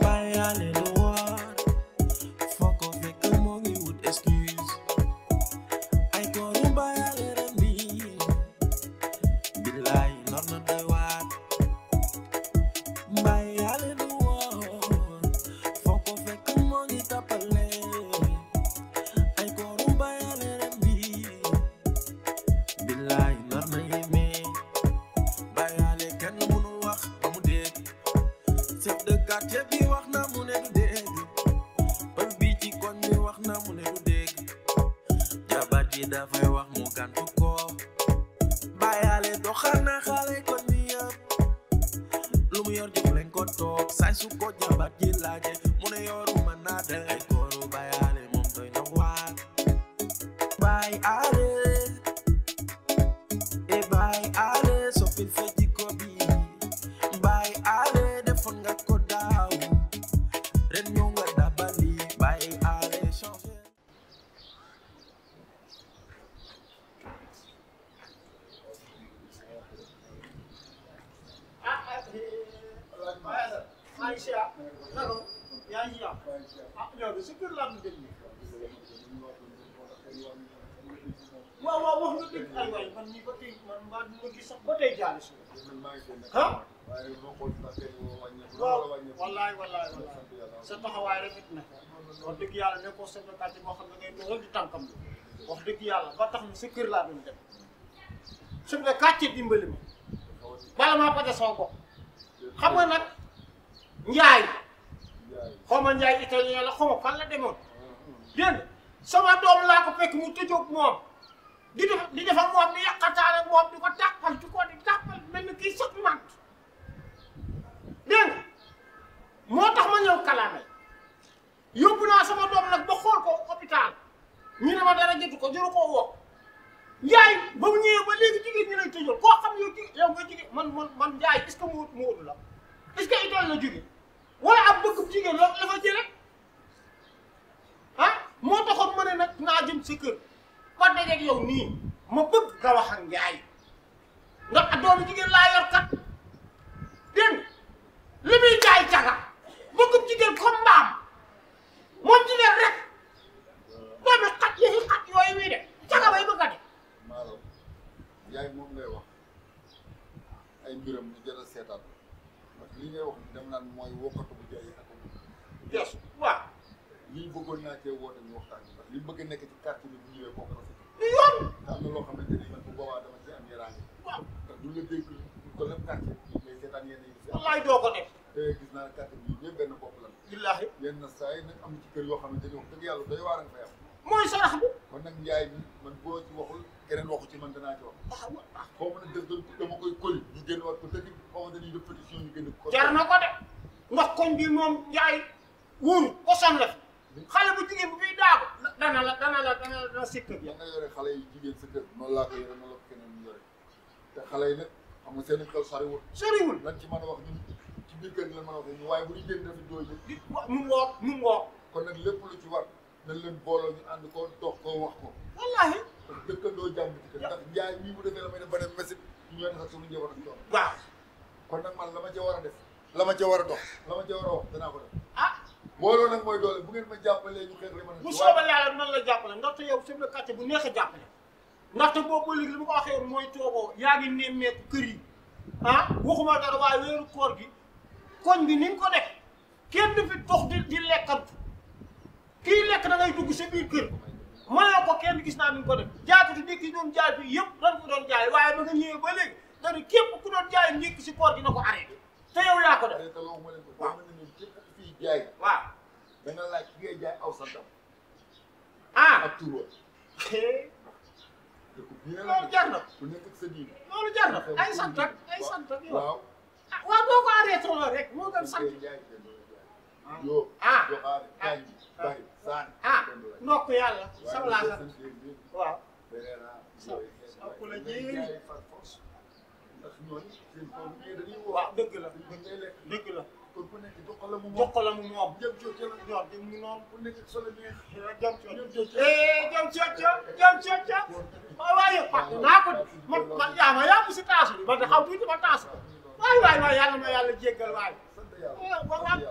bàyyaale lu war foo ko fekk moo ngi wut excuse ay góoru bàyyaale ren bi billaay nar na doy waar bàyyaale lu war foo ko fekk moo ngi tappale ay góoru bàyyaale ren bi billaay nar na yéeme bàyyaale kenn mënul wax ba mu dégg chef de quartier bi wax na mu ne du dégg pël bi ci koñ bi wax na mu ne du dégg jabar ji dafay wax mu gàntu ko bàyyaale doxal na xale koñ bi yëpp lu mu yor jox leen ko toog saay su ko jabar ji laaje mu ne yoruma naa de ay kooru bàyyaale moom doy na waar bàyyaale e bàyyaale soppil fa jikko bi bàyyaale defoon nga ko daaw ren ñëw nga dabali bàyyaale changé Aïcha naka yaa ngi yàq yow de sa kër laa mu dem waaw waaw wax nga dëgg ay waay man nii ba tey man maa ma gis sax ba tey jaale si ah waaw wallaay sa taxawaay rafet na wax dëgg yàlla ne ko chef de quartier boo xam ne ngay doon di tànkam wax dëgg yàlla ba tax na sa kër laa doon dem chef de quartier dimbali ma bala maa pate sama bopp xam nga nag Njaay xaw ma Njaay italien la xaw ma fan la demoon dégg nga sama doom laa ko fekk mu tëjoog moom di defa moom di yàqataale moom di ko tàppal di tàppal mel ni kii sot mant dégg nga moo tax ma ñëw kalaame yóbbu naa sama doom nag ba xool ko hôpital ñu ne ma dara jotu ko jëru koo woo Njaay ba mu ñëwee ba léegi jigéen ñi lay tëjool koo xam yow nga jigéen man Njaay est-ce que mu la est-ce que ital la jóge wala ab bëgg jigéen la fa jële ah moo taxoon ma ne nag naa jëm sa kër ba dajeeg yow nii ma bëgg nga wax ak Njaay ndax doomu jigéen laa yor kat dégg li muy jaay caga bëgg jigéen comme mbaam moom jigéen rek doomi xat yi xat yooyu muy de caga bay bëgg a de maanaam Njaay moom ngay wax ay mbiram ñu jël a seetaan parce que li ngay wax ni dem naan mooy wokkatu bu jaay ak yes waaw lii bëggoon naa cee woote ñu waxtaan ndax li bëgg a nekk ci quartier bi bu ñëwee bokk na du yoon te am na loo xamante ni man bu boobaa dama ci am yaraange waaw ndax du la dégg ko lépp quartier mais seetaan yenn yi si wallaay doo ko def te gis naa ne quartier bi ñëpp benn bopp lan billaahi yenn saa yi nag am ci kër yoo xamante ni wax dëgg yàlla doy waar nga fay am mooy sarax bi kon nag Njaay bi man boo ci waxul keneen waxu ci man danaa ci wax xaw ma ne def doon dama koy koli ñu génn waat ko dëgg xaw ma dañuy def pétition ñu génn ko jar na ko de ndax koñ bi moom Njaay wóoru ko son la fi xale bu jigéen bu fiy daagu dana sikk bi da nga yore xale yu jigéen sa kër noonu laa ko yore noonu la ko keneen ñu yore te xale yi nag xam nga seen xel soriwul lan ci mën a wax ñun ci biir kër gi lan mën a wax ñu waaye bu ñu génn dafa dooy yëpp di mu ngoog kon nag lépp lu ci war nañ leen booloo ñu ànd ko dox ko wax ko wallaahi parce que dëkkandoo jàmm ci kër ndax Njaay mii mu defee la may def ba dem mesit ñu ñoo defak suñu njaboot ak coono waaw kon nag man la ma ca war a def la ma ca war a dox la ma ca war a wax danaa ko def ah booloo nag mooy doole bu ngeen ma jàppalee ñu xeex li mën a bu soobee yàlla nan la jàppale ndaxte yow chef de quartier bu neex a jàppale ndaxte boobu ba léegi li ma ko waxee woon mooy toogoo yaa ngi nemmeeku kër yi ah waxuma dara waaye weeru koor gi koñ bi ni nga ko def kenn du fi tox di lekkantu kii lekk da ngay dugg sa biir kër mayoo ko kenn gis naa ni nga ko def jaakati ndékk yi doon jaay fii yëpp dañ ko doon jaay waaye ba nga ñëwee ba léegi dañu képp ku doon jaay ndékk si koor gi na ko arrêté te yow yaa ko def te loo ma leen ko dama ne ñun képp ku fiy jaay waaw da nga laaj ki ngay jaay aw santam ah ak tur wa loolu jar na ku nekk sa diine loolu jar na ay sant ak yow waaw ah waaw boo ko arrêté loolu rek moo gën sant yoo ah joxaare kañ bari saan ah ndokk yàlla sabla la waaw ku la ji ndax ñooñu seen kaw dañuy waaw dëgg la kon ku nekk jox ko la mu moom. jox ko la mu moom. jëm cooc la ñor di mu noonu. ku nekk solo neex. jëm cooc jëm cooc waaye naa ko man yaa mu si taasu bi man de xaw tuuti ma taasu waay yàlla ma yàlla jéggal waay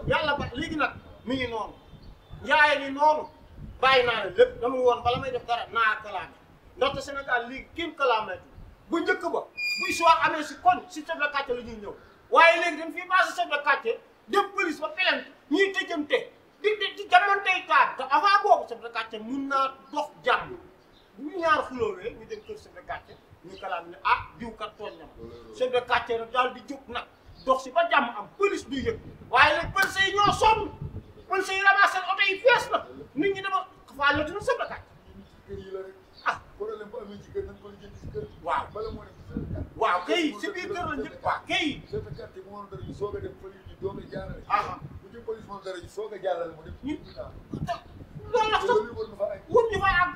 yàlla ba léegi nag mi ngi noonu njaaye ni noonu bàyyi naa la lépp dama woon bala may def dara naa kalaame ndaxte Sénégal léegi kenn kalaameetu bu njëkk ba bu histoire amee si koñ si chef de quartier la ñuy ñëw waaye léegi dañ fii passé chef de quartier dem police ba plainte ñuy tëjante di jamantey taat te avant boobu chef de quartier mun naa dox jàmm bu ñu ñaar xuloowee ñu dem kër chef de quartier ñu kalaam ne ah diw kat tooñ na ma chef de quartier nag daal di jóg nag dox si ba jàmm am police du yëg waaye nag police yi ñoo sonn police yi ramassé oto yi fees na nit ñi dama faa lotina chef de quartier kër yi la rek. ah problème bu amee ci kër nañ ko lijjanti ci kër. waaw bala moo dem ci chef de quartier. waaw kay si biir kër la njëkk waaw kay chef de quartier bu moom dara ñu soog a dem police ñu doog a jaarale. bu ci police moom dara ñu soog a jaarale mu dem. loolu la sax wut ñu fa am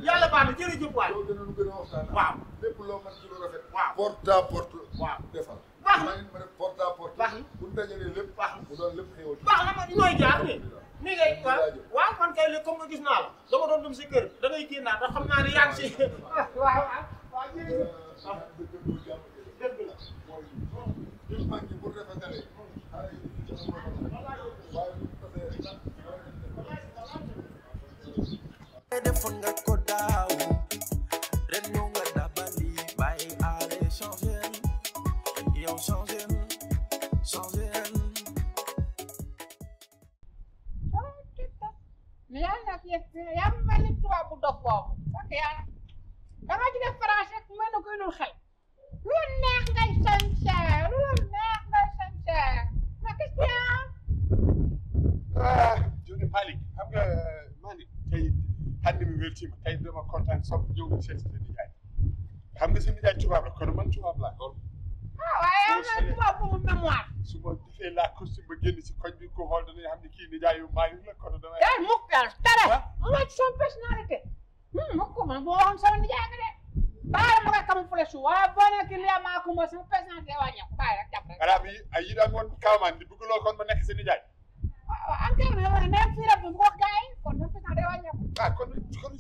yàlla baax na jërëjëf waay loolu danañu gën a waxtaan. waaw lépp loo mën ci lu rafet. waaw porte à porte. waaw defal. baax na maa ngi def porte à porte. baax na bu ñu dajalee lépp. baax na mu doon lépp xéwal. baax na ma nooy jaar nii nii ngay waaw man kay léegi comme nga gis naa la dama doon dem si kër da ngay génnaat ndax xam naa ne yaa ngi si waaw jërëjëf dëgg la ñun mag ñi pour rafetalee. defoon nga ko daaw ren ñëw nga dabali bàyyi ale changer yow changer mais yàlla nag yaa ngi mel ni tubaab bu dof boobu parce que yàlla da nga ci def français ku mel ne kuy dul xel lu la neex ngay sañse lu la neex ngay sañse ma qu'est-ce qu'il y a. Joni Malick xam nga Malick tey hande mi weltima tey dama kontaan sopp ñëw nga seet sa nijaay xam nga sa nijaay tubaab la kon man tubaab laa kon waaye am na tubaab bu mu mémoire. su ma defee la costume ba génn si koñ bi ko xool danañ xam ne kii nijaayu Malick la kon damay yaa mukk tere ma ci son personnalité mukk man boo waxoon sama nijaay nga de bàyyi ma koy camoufler su waaye boo nekk li maa ko ma sama personnalité wàññeeku bàyyi rek jàpp rek. ala mi ay yi daan woon kaamaan di bëgg loo kon ma nekk sa nijaay waaw encore ne ma ne fii rek bu ko wax gars yi kon sama personnalité wàññeeku. ah kon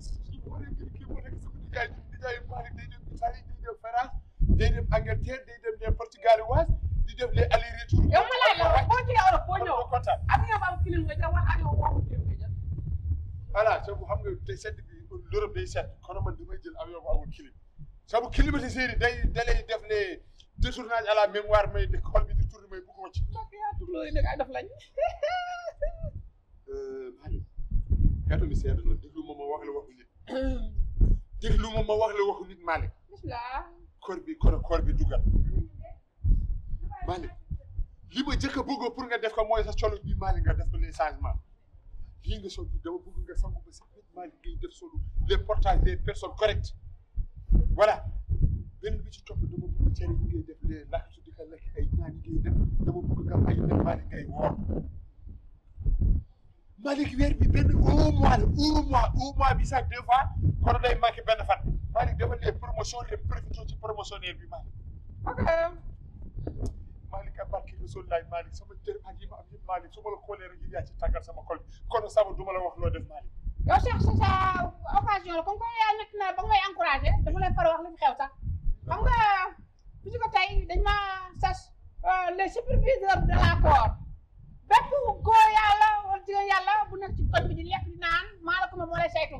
suñu waree ngir kii moo nekk sama nijaay nijaayu Malick day dem Italie day dem France day dem Angleterre day dem les Portugal waas di def les aller retour. yow ma laaj la boo jógee Europe boo ñëw kontaan am nga am kilim nga jël wala avion boo kilim nga jël. voilà soo xam nga tey sedd bi l'Europe day sedd kon man damay jël avion bu amul clim soo bu climatiseur yi da lay def les détournage à la mémoire may de xol bi di tourné may bëgg wacc. ok yaa tudd yi nag ay def lañ. Malick xeetu mi sedd na déglu ma wax la waxu nit déglu ma wax la waxu nit Malick. bisimilah. koor bi dugal Malick li ma jëkk a bëgg pour nga def ko mooy sa colo bi Malick nga def ko les changements lii nga sol bi dama bëgg nga sangu ba sa bët Malick ngay def solu les portages des personnes correctes voilà benn bi ci topp dama bëgg cere yi ngay def les laxatu di ko lekk ay naan yi ngay def dama bëgg nga ay def Malick ngay woor Malick weer bi benn un mois bi sax deux fois kon day manqué benn fan Malick dafa les promotions les profité ci promotionnaire bi Malick ok. Malick a barke Rasulullaay Malick sama jër ak yi ma am yëpp Malick su ma la xoolee rek yaa ci tàggal sama xol kon sama du ma la wax loo def Malick. yow Cheikh sa occasion la comme que yaa nekk na ba nga may encouragé dama lay fara wax li fi xew sax xam nga bi ko tey dañ ma sas les superviseurs de l'accord bépp góor yàlla wala jigéen yàlla bu nekk ci koñ bi di lekk di naan maa la ko moom moo lay saytu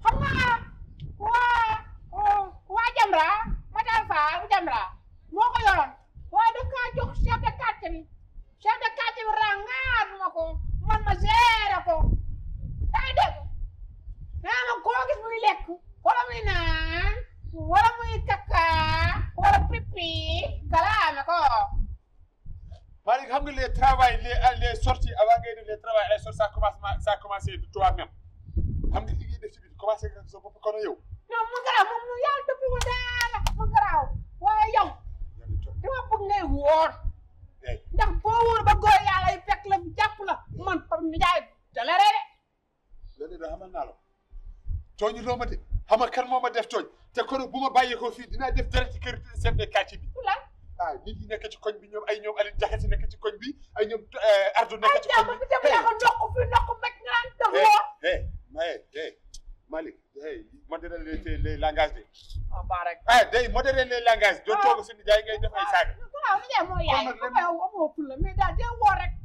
xam nga waa Jamra Matar Fall bu Jamra moo ko yoroon waaye daf kaa jox chef de quartier bi rangaat ma ko man ma géré ko yaa ngi dégg naa ma koo gis muy lekk wala muy naan wala muy kaka wala pipi galaame ko. Malick xam nga les travail les sorties avant ngay def les travail les sorties ça commencé de toi-même xam nga li ngay def ci biir commencé nga sa bopp kon yow. non mu garaaw moom yàlla depuis ma daala mu garaaw waaye yow dama bëgg ngay wóor ndax boo wóor ba góor yàlla yi fekk la jàpp la man Pape Ndiaye dala ree de. loolu de xamal naa la tooñu loo ma de xam nga kan moo ma def tooñ te kon bu ma bàyyeekoo fii dinaa def dara ci kër chef de quartier bi. ah nit yi nekk ci koñ bi ñoom ay ñoom Aliou Diakhaté nekk ci koñ bi ay ñoom Ardo nekk ci koñ bi Malick modérer les langages de. day modérer les langages doo toog suñu jaay ngay def ay saaga.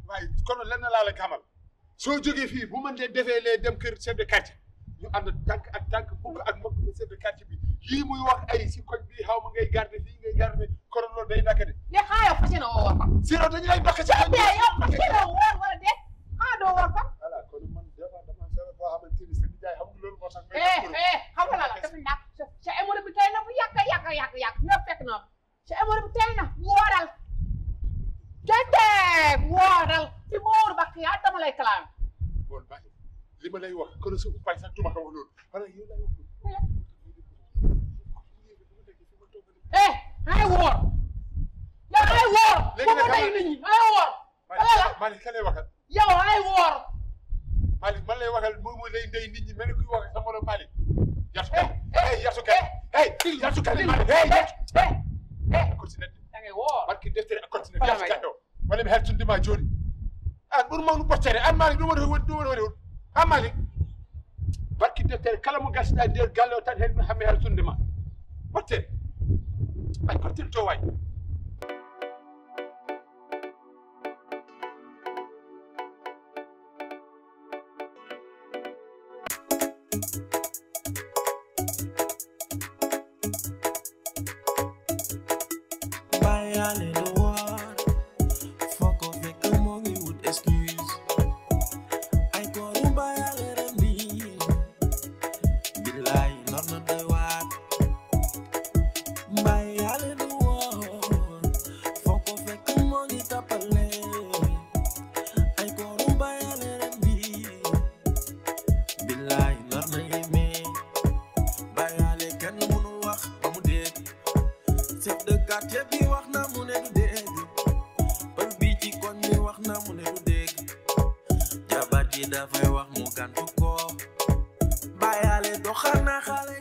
waaye kon lenn laa la xamal soo jógee fii bu ma defee les dem kër chef de quartier ñu ànd tànk ak tànk bugg ak mbokk ba chef de quartier bi lii muy wax ay si koñ bi xaw ma ngay garder fii ngay garder kon loolu day naka de. sinon dañu lay bakk ci koñ bi. voilà kon man des fois dama feebar boo xamante ni seen jaay xam nga loolu moo tax. xam nga la def ndax sa émori bi tey na bu yàgg na fekk na sa émori bi tey na wooral wooral fi mu wóor ba yaa dama lay kalaam. bon baaxee li ma lay wax kon su upaay sax duma ko wax loolu xanaa yow lay wax loolu. ay woor yow ay woor. léegi nag ay nit ñi ay woor. Malick ka lay waxal. yow ay woor. Malick man lay waxal moom lay ndey nit ñi mel ni kuy wax sa morom Malick. yarsu kay Malick continué da ngay woor. barki deftere ak continué yarsu kay yow wala mi heltude ma joni an ɓuuri mawnu ɓottere an Malick ɗum woni won an Malick barki deftere kala mo gasɗa nder galle o tan hen hammi heltude ma ɓottere ay kortel to way Bayale the war, fuck off avec un money with excuse. I go to bayale the me, bilai norno de wat. Bayale the war, fuck off avec un money tapale. I go to bayale the me, bilai norno de me. Bayale kenn munu wax ba mu dégg. Chef de quartier bi wax na mu ne du dégg pël bi ci koñ bi wax na mu ne du dégg jabar ji dafay wax mu gàntu ko bàyyale doxal na xale